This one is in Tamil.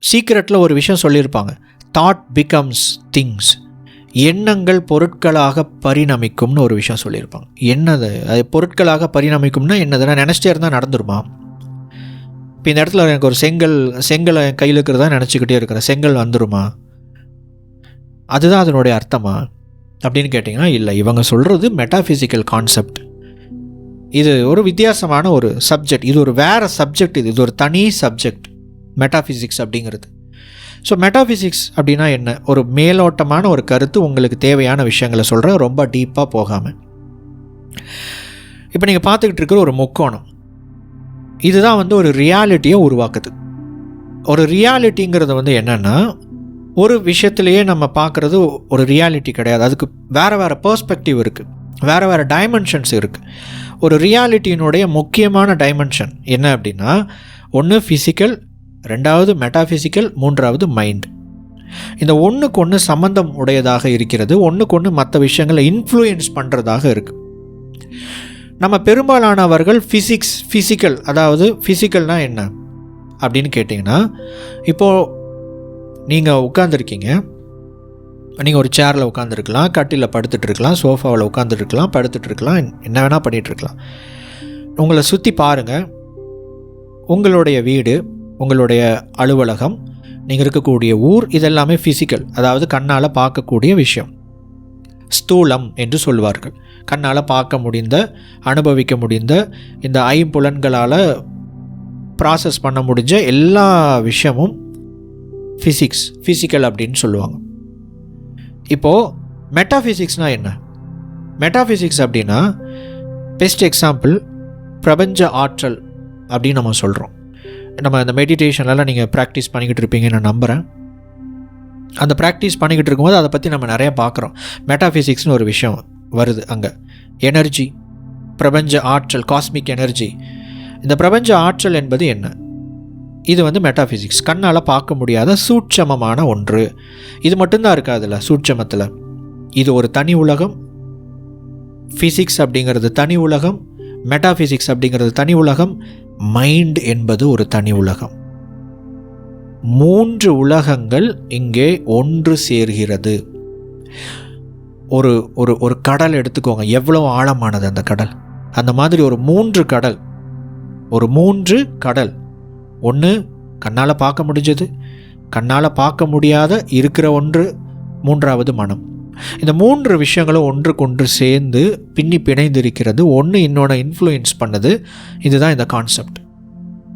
சீக்ரெட்டில் ஒரு விஷயம் சொல்லியிருப்பாங்க, தாட் பிகம்ஸ் திங்ஸ், எண்ணங்கள் பொருட்களாக பரிணமிக்கும்னு ஒரு விஷயம் சொல்லியிருப்பாங்க. என்னது அது பொருட்களாக பரிணமிக்கும்னா என்னது? நான் நினச்சிட்டே இருந்தால் நடந்துருமா? இப்போ இந்த இடத்துல எனக்கு ஒரு செங்கலை கையில் இருக்கிறதா நினச்சிக்கிட்டே இருக்கிறேன், செங்கல் வந்துருமா? அதுதான் அதனுடைய அர்த்தமா அப்படின்னு கேட்டிங்கன்னா இல்லை. இவங்க சொல்கிறது மெட்டாஃபிசிக்கல் கான்செப்ட். இது ஒரு வித்தியாசமான ஒரு சப்ஜெக்ட், இது ஒரு வேறு சப்ஜெக்ட், இது ஒரு தனி சப்ஜெக்ட் மெட்டாஃபிசிக்ஸ் அப்படிங்கிறது. ஸோ மெட்டாஃபிசிக்ஸ் அப்படின்னா என்ன? ஒரு மேலோட்டமான ஒரு கருத்து, உங்களுக்கு தேவையான விஷயங்களை சொல்கிறேன், ரொம்ப டீப்பாக போகாமல். இப்போ நீங்கள் பார்த்துக்கிட்டு இருக்கிற ஒரு முக்கோணம், இதுதான் வந்து ஒரு ரியாலிட்டியை உருவாக்குது. ஒரு ரியாலிட்டிங்கிறது என்னென்னா, ஒரு விஷயத்துலையே நம்ம பார்க்குறது ஒரு ரியாலிட்டி கிடையாது. அதுக்கு வேறு பெர்ஸ்பெக்டிவ் இருக்குது, வேறு டைமென்ஷன்ஸ் இருக்குது. ஒரு ரியாலிட்டியினுடைய முக்கியமான டைமென்ஷன் என்ன அப்படின்னா, ஒன்று ஃபிசிக்கல், ரெண்டாவது மெட்டாஃபிசிக்கல், மூன்றாவது மைண்ட். இந்த ஒன்றுக்கு ஒன்று சம்பந்தம் உடையதாக இருக்கிறது, ஒன்றுக்கு ஒன்று மற்ற விஷயங்களை இன்ஃப்ளூயன்ஸ் பண்ணுறதாக இருக்குது. நம்ம பெரும்பாலானவர்கள் ஃபிசிக்கல், அதாவது ஃபிசிக்கல்னால் என்ன அப்படின்னு கேட்டிங்கன்னா, இப்போது நீங்கள் உட்காந்துருக்கீங்க, நீங்கள் ஒரு சேரில் உட்காந்துருக்கலாம், கட்டிலில் படுத்துட்ருக்கலாம், சோஃபாவில் உட்காந்துருக்கலாம், படுத்துட்ருக்கலாம், என்ன வேணால் பண்ணிகிட்ருக்கலாம். உங்களை சுற்றி பாருங்கள். உங்களுடைய வீடு, உங்களுடைய அலுவலகம், நீங்கள் இருக்கக்கூடிய ஊர், இதெல்லாமே ஃபிசிக்கல், அதாவது கண்ணால் பார்க்கக்கூடிய விஷயம். ஸ்தூலம் என்று சொல்வார்கள். கண்ணால் பார்க்க முடிந்த, அனுபவிக்க முடிந்த, இந்த ஐம்புலன்களால் ப்ராசஸ் பண்ண முடிஞ்ச எல்லா விஷயமும் ஃபிசிக்கல் அப்படின்னு சொல்லுவாங்க. இப்போது மெட்டாஃபிசிக்ஸ்னால் என்ன? மெட்டாஃபிசிக்ஸ் அப்படின்னா பெஸ்ட் எக்ஸாம்பிள் பிரபஞ்ச ஆற்றல் அப்படின்னு நம்ம சொல்கிறோம். நம்ம இந்த மெடிடேஷன்லாம் நீங்கள் ப்ராக்டிஸ் பண்ணிக்கிட்டு இருப்பீங்கன்னு நான் நம்புகிறேன். அந்த ப்ராக்டிஸ் பண்ணிக்கிட்டு இருக்கும்போது அதை பற்றி நம்ம நிறையா பார்க்குறோம். மெட்டாஃபிசிக்ஸ்னு ஒரு விஷயம் வருது அங்கே. எனர்ஜி, பிரபஞ்ச ஆற்றல், காஸ்மிக் எனர்ஜி. இந்த பிரபஞ்ச ஆற்றல் என்பது என்ன? இது மெட்டாஃபிசிக்ஸ். கண்ணால் பார்க்க முடியாத சூட்சமமான ஒன்று. இது மட்டும்தான் இருக்காதுல்ல சூட்சமத்தில். இது ஒரு தனி உலகம். ஃபிசிக்ஸ் அப்படிங்கிறது தனி உலகம், மெட்டாஃபிசிக்ஸ் அப்படிங்கிறது தனி உலகம், மைண்ட் என்பது ஒரு தனி உலகம். 3 உலகங்கள் இங்கே ஒன்று சேர்கிறது. ஒரு ஒரு ஒரு கடல் எடுத்துக்கோங்க, எவ்வளோ ஆழமானது அந்த கடல். அந்த மாதிரி ஒரு 3 கடல். ஒன்று கண்ணால் பார்க்க முடிஞ்சது, கண்ணால் பார்க்க முடியாத இருக்கிற ஒன்று, மூன்றாவது மனம். இந்த 3 விஷயங்களும் ஒன்றுக்கொன்று சேர்ந்து பின்னி பிணைந்திருக்கிறது. ஒன்று இன்னொன்று இன்ஃப்ளூயன்ஸ் பண்ணுது. இதுதான் இந்த கான்செப்ட்.